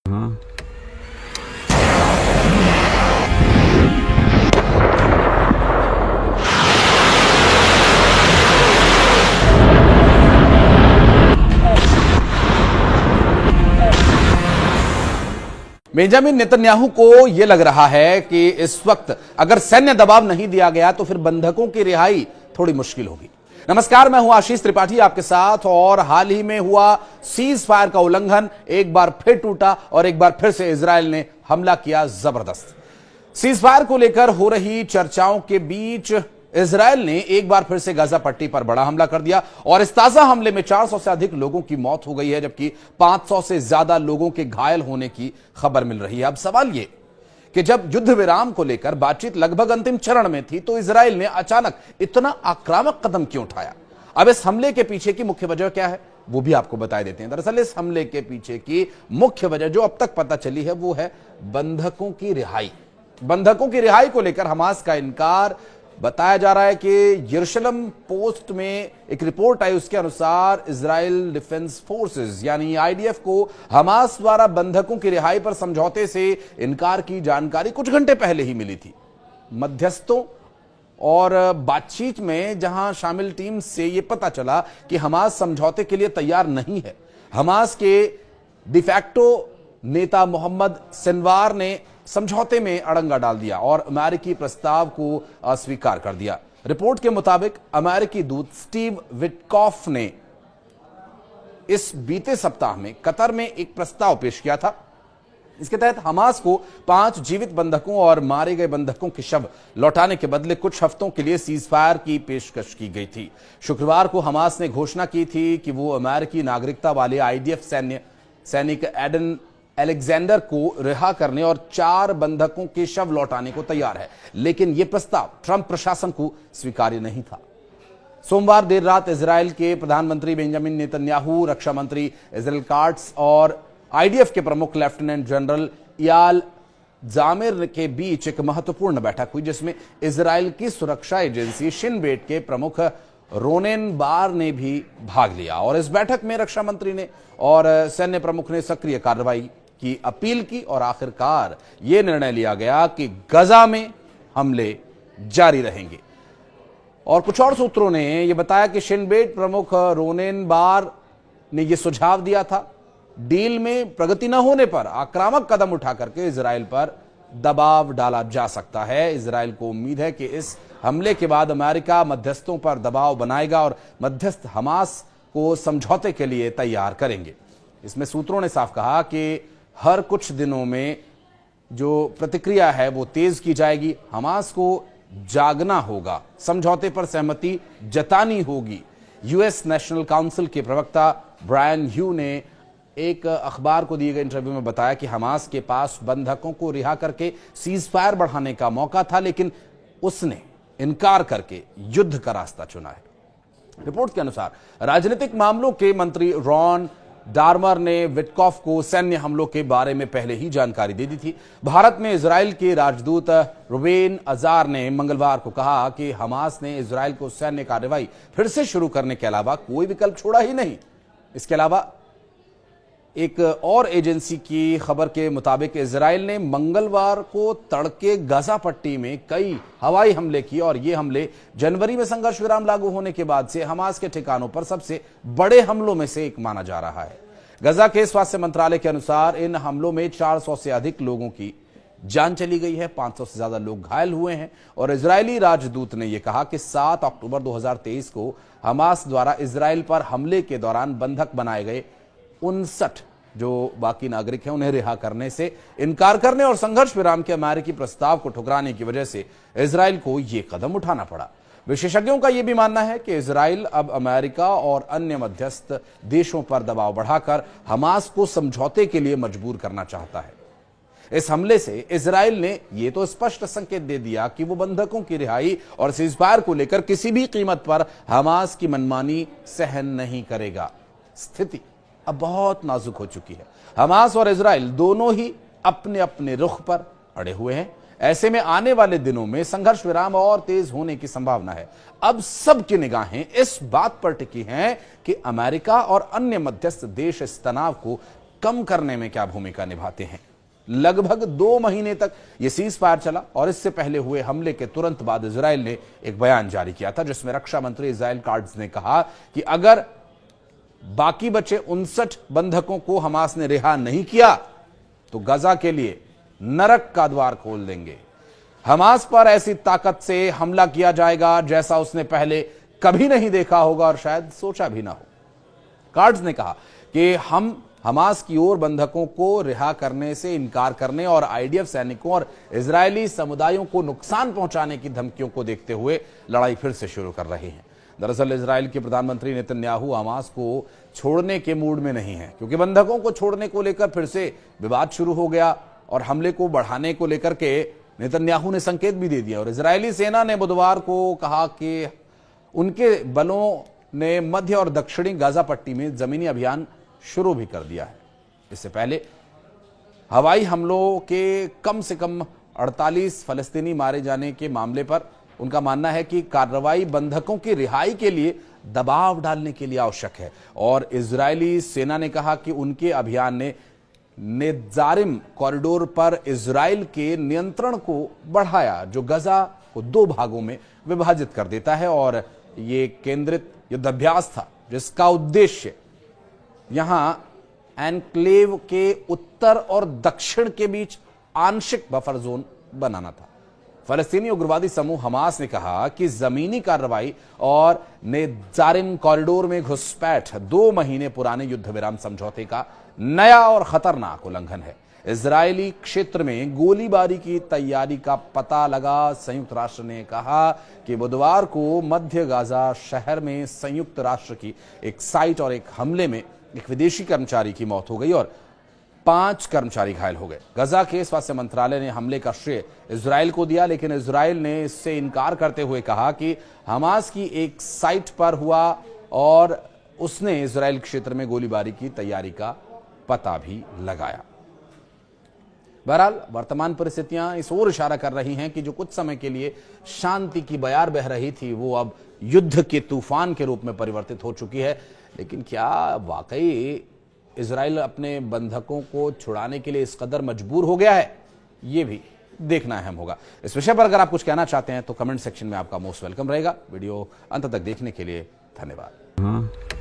हाँ। Benjamin Netanyahu को यह लग रहा है कि इस वक्त अगर सैन्य दबाव नहीं दिया गया तो फिर बंधकों की रिहाई थोड़ी मुश्किल होगी। नमस्कार, मैं हूं आशीष त्रिपाठी आपके साथ। और हाल ही में हुआ सीज फायर का उल्लंघन एक बार फिर टूटा और एक बार फिर से इजराइल ने हमला किया जबरदस्त। सीज फायर को लेकर हो रही चर्चाओं के बीच इजराइल ने एक बार फिर से गाजा पट्टी पर बड़ा हमला कर दिया और इस ताजा हमले में 400 से अधिक लोगों की मौत हो गई है, जबकि 500 से ज्यादा लोगों के घायल होने की खबर मिल रही है। अब सवाल यह कि जब युद्ध विराम को लेकर बातचीत लगभग अंतिम चरण में थी तो इजराइल ने अचानक इतना आक्रामक कदम क्यों उठाया? अब इस हमले के पीछे की मुख्य वजह क्या है वो भी आपको बता देते हैं। दरअसल इस हमले के पीछे की मुख्य वजह जो अब तक पता चली है वो है बंधकों की रिहाई। बंधकों की रिहाई को लेकर हमास का इनकार बताया जा रहा है कि यरूशलेम पोस्ट में एक रिपोर्ट आई, उसके अनुसार इजराइल डिफेंस फोर्सेस यानी आईडीएफ को हमास द्वारा बंधकों की रिहाई पर समझौते से इनकार की जानकारी कुछ घंटे पहले ही मिली थी। मध्यस्थों और बातचीत में जहां शामिल टीम से यह पता चला कि हमास समझौते के लिए तैयार नहीं है। हमास के डिफैक्टो नेता मोहम्मद सिनवार ने समझौते में अड़ंगा डाल दिया और अमेरिकी प्रस्ताव को अस्वीकार कर दिया। रिपोर्ट के मुताबिक अमेरिकी दूत स्टीव विटकॉफ ने इस बीते सप्ताह में कतर में एक प्रस्ताव पेश किया था। इसके तहत हमास को 5 जीवित बंधकों और मारे गए बंधकों के शव लौटाने के बदले कुछ हफ्तों के लिए सीज फायर की पेशकश की गई थी। शुक्रवार को हमास ने घोषणा की थी कि वो अमेरिकी नागरिकता वाले आईडीएफ सैनिक एडन अलेक्जेंडर को रिहा करने और 4 बंधकों के शव लौटाने को तैयार है, लेकिन यह प्रस्ताव ट्रंप प्रशासन को स्वीकार्य नहीं था। सोमवार देर रात इजराइल के प्रधानमंत्री बेंजामिन नेतन्याहू, रक्षा मंत्री इजराइल काट्स और आईडीएफ के प्रमुख लेफ्टिनेंट जनरल इयाल जामिर के बीच एक महत्वपूर्ण बैठक हुई, जिसमें इजराइल की सुरक्षा एजेंसी शिन बेट के प्रमुख रोनेन बार ने भी भाग लिया। और इस बैठक में रक्षा मंत्री ने और सैन्य प्रमुख ने सक्रिय कार्रवाई की अपील की और आखिरकार यह निर्णय लिया गया कि गजा में हमले जारी रहेंगे। और कुछ और सूत्रों ने यह बताया कि शिन बेट प्रमुख रोनेन बार ने यह सुझाव दिया था, डील में प्रगति न होने पर आक्रामक कदम उठा करके इजराइल पर दबाव डाला जा सकता है। इजराइल को उम्मीद है कि इस हमले के बाद अमेरिका मध्यस्थों पर दबाव बनाएगा और मध्यस्थ हमास को समझौते के लिए तैयार करेंगे। इसमें सूत्रों ने साफ कहा कि हर कुछ दिनों में जो प्रतिक्रिया है वो तेज की जाएगी। हमास को जागना होगा, समझौते पर सहमति जतानी होगी। यूएस नेशनल काउंसिल के प्रवक्ता ब्रायन ह्यू ने एक अखबार को दिए गए इंटरव्यू में बताया कि हमास के पास बंधकों को रिहा करके सीज फायर बढ़ाने का मौका था, लेकिन उसने इनकार करके युद्ध का रास्ता चुना है। रिपोर्ट के अनुसार राजनीतिक मामलों के मंत्री रॉन डार्मर ने विटकॉफ को सैन्य हमलों के बारे में पहले ही जानकारी दे दी थी। भारत में इजराइल के राजदूत रुबेन अजार ने मंगलवार को कहा कि हमास ने इजराइल को सैन्य कार्रवाई फिर से शुरू करने के अलावा कोई विकल्प छोड़ा ही नहीं। इसके अलावा एक और एजेंसी की खबर के मुताबिक इजराइल ने मंगलवार को तड़के गाजा पट्टी में कई हवाई हमले किए और ये हमले जनवरी में संघर्ष विराम लागू होने के बाद से हमास के ठिकानों पर सबसे बड़े हमलों में से एक माना जा रहा है। गाजा के स्वास्थ्य मंत्रालय के अनुसार इन हमलों में 400 से अधिक लोगों की जान चली गई है, 500 से ज्यादा लोग घायल हुए हैं। और इजरायली राजदूत ने यह कहा कि 7 अक्टूबर 2023 को हमास द्वारा इजराइल पर हमले के दौरान बंधक बनाए गए 59 जो बाकी नागरिक हैं उन्हें रिहा करने से इनकार करने और संघर्ष विराम के अमेरिकी प्रस्ताव को ठुकराने की वजह से इजराइल को यह कदम उठाना पड़ा। विशेषज्ञों का यह भी मानना है कि इजराइल अब अमेरिका और अन्य मध्यस्थ देशों पर दबाव बढ़ाकर हमास को समझौते के लिए मजबूर करना चाहता है। इस हमले से इजराइल ने यह तो स्पष्ट संकेत दे दिया कि वो बंधकों की रिहाई और सीजफायर को लेकर किसी भी कीमत पर हमास की मनमानी सहन नहीं करेगा। स्थिति अब बहुत नाजुक हो चुकी है। हमास और इजराइल दोनों ही अपने अपने रुख पर अड़े हुए हैं। ऐसे में आने वाले दिनों में संघर्ष विराम और तेज होने की संभावना है। अब सबकी निगाहें इस बात पर टिकी हैं कि अमेरिका और अन्य मध्यस्थ देश इस तनाव को कम करने में क्या भूमिका निभाते हैं। लगभग 2 महीने तक यह सीज फायर चला और इससे पहले हुए हमले के तुरंत बाद इजराइल ने एक बयान जारी किया था, जिसमें रक्षा मंत्री इजराइल काट्ज ने कहा कि अगर बाकी बचे 59 बंधकों को हमास ने रिहा नहीं किया तो गजा के लिए नरक का द्वार खोल देंगे। हमास पर ऐसी ताकत से हमला किया जाएगा जैसा उसने पहले कभी नहीं देखा होगा और शायद सोचा भी ना हो। काट्ज ने कहा कि हम हमास की ओर बंधकों को रिहा करने से इनकार करने और आईडीएफ सैनिकों और इजरायली समुदायों को नुकसान पहुंचाने की धमकियों को देखते हुए लड़ाई फिर से शुरू कर रहे हैं। दरअसल इजराइल के प्रधानमंत्री नेतन्याहू हमास को छोड़ने के मूड में नहीं है, क्योंकि बंधकों को छोड़ने को लेकर फिर से विवाद शुरू हो गया और हमले को बढ़ाने को लेकर के नेतन्याहू ने संकेत भी दे दिया। और इजरायली सेना ने बुधवार को कहा कि उनके बलों ने मध्य और दक्षिणी गाजा पट्टी में जमीनी अभियान शुरू भी कर दिया है। इससे पहले हवाई हमलों के कम से कम 48 फलस्तीनी मारे जाने के मामले पर उनका मानना है कि कार्रवाई बंधकों की रिहाई के लिए दबाव डालने के लिए आवश्यक है। और इजरायली सेना ने कहा कि उनके अभियान ने नेजारिम कॉरिडोर पर इजराइल के नियंत्रण को बढ़ाया, जो गजा को 2 भागों में विभाजित कर देता है। और ये केंद्रित युद्धाभ्यास था जिसका उद्देश्य यहां एनक्लेव के उत्तर और दक्षिण के बीच आंशिक बफर जोन बनाना था। फलस्तीनी उग्रवादी समूह हमास ने कहा कि जमीनी कार्रवाई और नेजारिम कॉरिडोर में घुसपैठ 2 महीने पुराने युद्ध विराम समझौते का नया और खतरनाक उल्लंघन है। इजरायली क्षेत्र में गोलीबारी की तैयारी का पता लगा। संयुक्त राष्ट्र ने कहा कि बुधवार को मध्य गाजा शहर में संयुक्त राष्ट्र की एक साइट और एक हमले में एक विदेशी कर्मचारी की मौत हो गई और 5 कर्मचारी घायल हो गए। गजा के स्वास्थ्य मंत्रालय ने हमले का श्रेय इजराइल को दिया, लेकिन इजराइल ने इससे इनकार करते हुए कहा कि हमास की एक साइट पर हुआ और उसने इजराइल क्षेत्र में गोलीबारी की तैयारी का पता भी लगाया। बहरहाल वर्तमान परिस्थितियां इस ओर इशारा कर रही हैं कि जो कुछ समय के लिए शांति की बयार बह रही थी वो अब युद्ध के तूफान के रूप में परिवर्तित हो चुकी है। लेकिन क्या वाकई इजराइल अपने बंधकों को छुड़ाने के लिए इस कदर मजबूर हो गया है, ये भी देखना अहम होगा। इस विषय पर अगर आप कुछ कहना चाहते हैं तो कमेंट सेक्शन में आपका मोस्ट वेलकम रहेगा। वीडियो अंत तक देखने के लिए धन्यवाद।